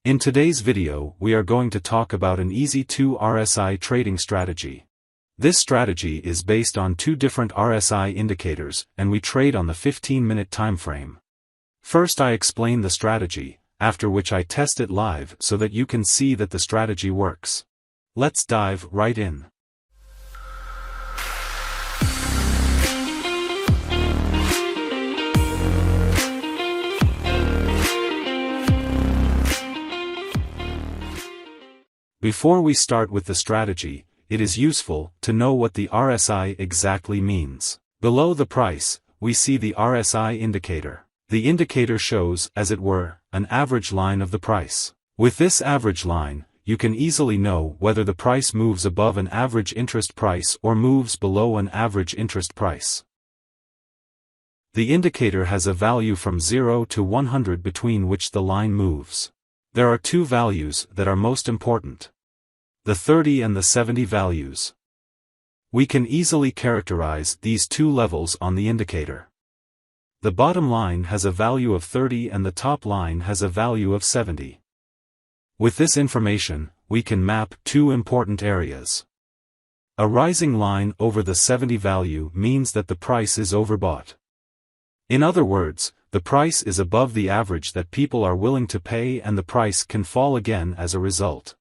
In today's video, we are going to talk about an easy 2 RSI trading strategy. This strategy is based on 2 different RSI indicators, and we trade on the 15-minute time frame. First I explain the strategy, after which I test it live so that you can see that the strategy works. Let's dive right in. Before we start with the strategy, it is useful to know what the RSI exactly means. Below the price, we see the RSI indicator. The indicator shows, as it were, an average line of the price. With this average line, you can easily know whether the price moves above an average interest price or moves below an average interest price. The indicator has a value from 0 to 100 between which the line moves. There are 2 values that are most important: the 30 and the 70 values. We can easily characterize these 2 levels on the indicator. The bottom line has a value of 30 and the top line has a value of 70. With this information, we can map 2 important areas. A rising line over the 70 value means that the price is overbought. In other words, the price is above the average that people are willing to pay and the price can fall again as a result.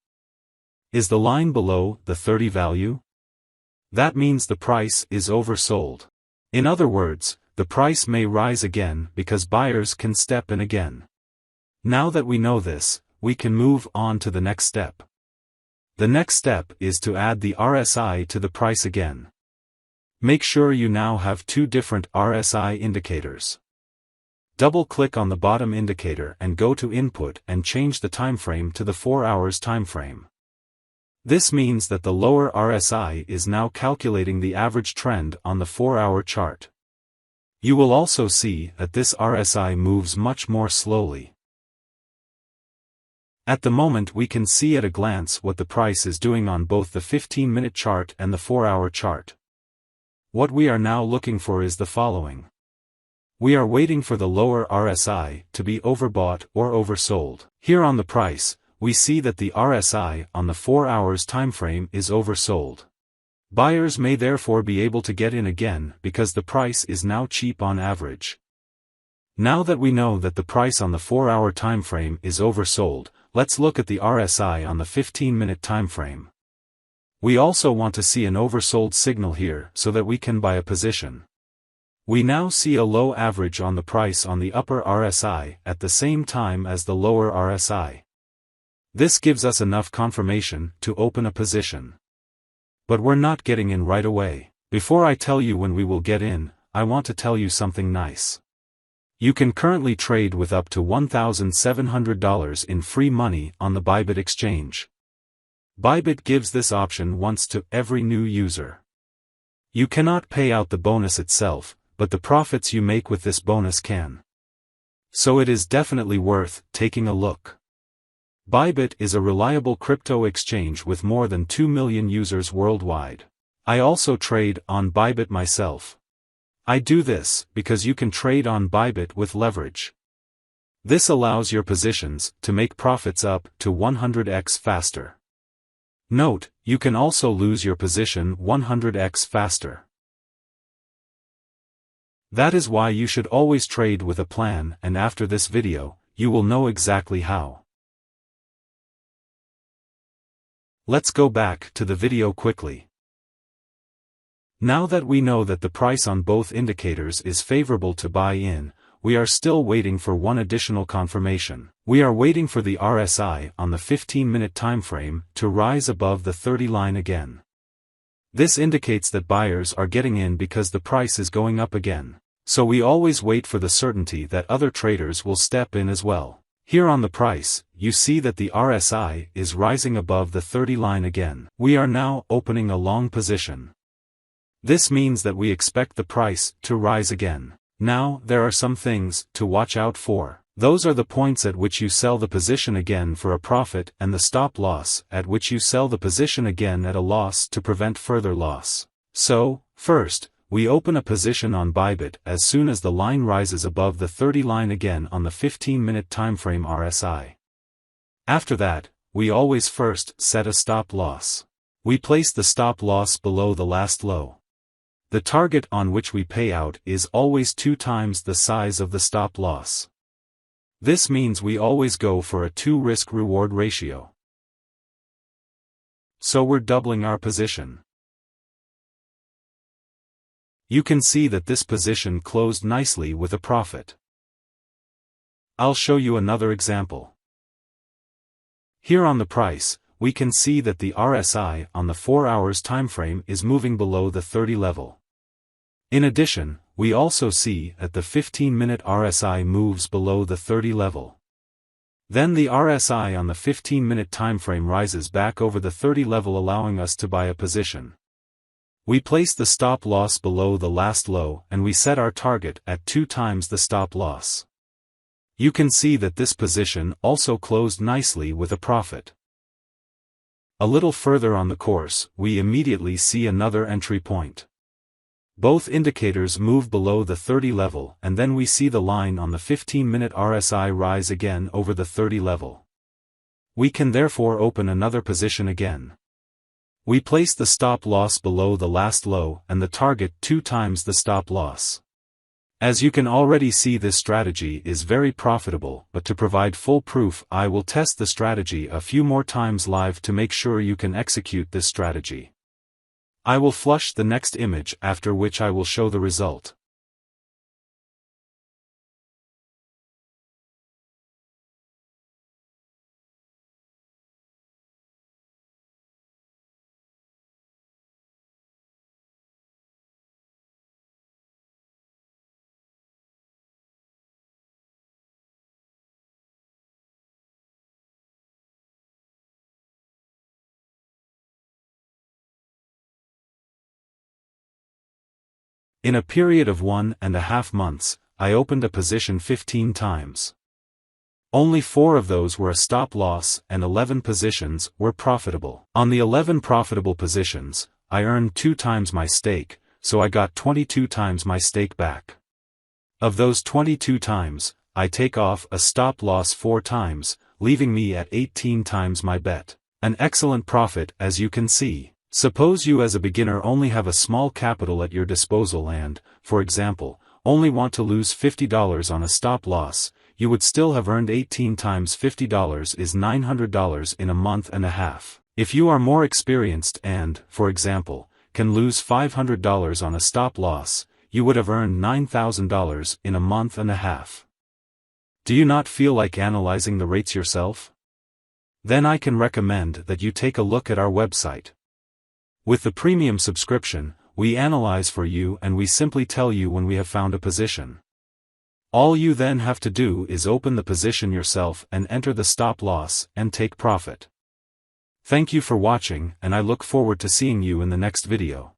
Is the line below the 30 value? That means the price is oversold. In other words, the price may rise again because buyers can step in again. Now that we know this, we can move on to the next step. The next step is to add the RSI to the price again. Make sure you now have 2 different RSI indicators. Double-click on the bottom indicator and go to Input and change the time frame to the 4 hours time frame. This means that the lower RSI is now calculating the average trend on the 4-hour chart. You will also see that this RSI moves much more slowly. At the moment we can see at a glance what the price is doing on both the 15-minute chart and the 4-hour chart. What we are now looking for is the following. We are waiting for the lower RSI to be overbought or oversold. Here on the price, we see that the RSI on the 4 hours time frame is oversold. Buyers may therefore be able to get in again because the price is now cheap on average. Now that we know that the price on the 4-hour time frame is oversold, let's look at the RSI on the 15-minute time frame. We also want to see an oversold signal here so that we can buy a position. We now see a low average on the price on the upper RSI at the same time as the lower RSI. This gives us enough confirmation to open a position. But we're not getting in right away. Before I tell you when we will get in, I want to tell you something nice. You can currently trade with up to $1,700 in free money on the Bybit exchange. Bybit gives this option once to every new user. You cannot pay out the bonus itself, but the profits you make with this bonus can. So it is definitely worth taking a look. Bybit is a reliable crypto exchange with more than 2 million users worldwide. I also trade on Bybit myself. I do this because you can trade on Bybit with leverage. This allows your positions to make profits up to 100x faster. Note, you can also lose your position 100x faster. That is why you should always trade with a plan, and after this video, you will know exactly how. Let's go back to the video quickly. Now that we know that the price on both indicators is favorable to buy in, we are still waiting for one additional confirmation. We are waiting for the RSI on the 15-minute time frame to rise above the 30 line again. This indicates that buyers are getting in because the price is going up again. So we always wait for the certainty that other traders will step in as well. Here on the price, you see that the RSI is rising above the 30 line again. We are now opening a long position. This means that we expect the price to rise again. Now, there are some things to watch out for. Those are the points at which you sell the position again for a profit and the stop loss at which you sell the position again at a loss to prevent further loss. So, first, we open a position on Bybit as soon as the line rises above the 30 line again on the 15-minute timeframe RSI. After that, we always first set a stop loss. We place the stop loss below the last low. The target on which we pay out is always 2 times the size of the stop loss. This means we always go for a 2 risk-reward ratio. So we're doubling our position. You can see that this position closed nicely with a profit. I'll show you another example. Here on the price, we can see that the RSI on the 4 hours timeframe is moving below the 30 level. In addition, we also see that the 15-minute RSI moves below the 30 level. Then the RSI on the 15-minute timeframe rises back over the 30 level, allowing us to buy a position. We place the stop loss below the last low and we set our target at 2 times the stop loss. You can see that this position also closed nicely with a profit. A little further on the course, we immediately see another entry point. Both indicators move below the 30 level, and then we see the line on the 15-minute RSI rise again over the 30 level. We can therefore open another position again. We place the stop loss below the last low and the target 2 times the stop loss. As you can already see, this strategy is very profitable, but to provide full proof, I will test the strategy a few more times live to make sure you can execute this strategy. I will flush the next image, after which I will show the result. In a period of 1.5 months, I opened a position 15 times. Only 4 of those were a stop loss and 11 positions were profitable. On the 11 profitable positions, I earned 2 times my stake, so I got 22 times my stake back. Of those 22 times, I take off a stop loss 4 times, leaving me at 18 times my bet. An excellent profit, as you can see. Suppose you as a beginner only have a small capital at your disposal and, for example, only want to lose $50 on a stop loss, you would still have earned 18 times $50 is $900 in a month and a half. If you are more experienced and, for example, can lose $500 on a stop loss, you would have earned $9,000 in a month and a half. Do you not feel like analyzing the rates yourself? Then I can recommend that you take a look at our website. With the premium subscription, we analyze for you and we simply tell you when we have found a position. All you then have to do is open the position yourself and enter the stop loss and take profit. Thank you for watching, and I look forward to seeing you in the next video.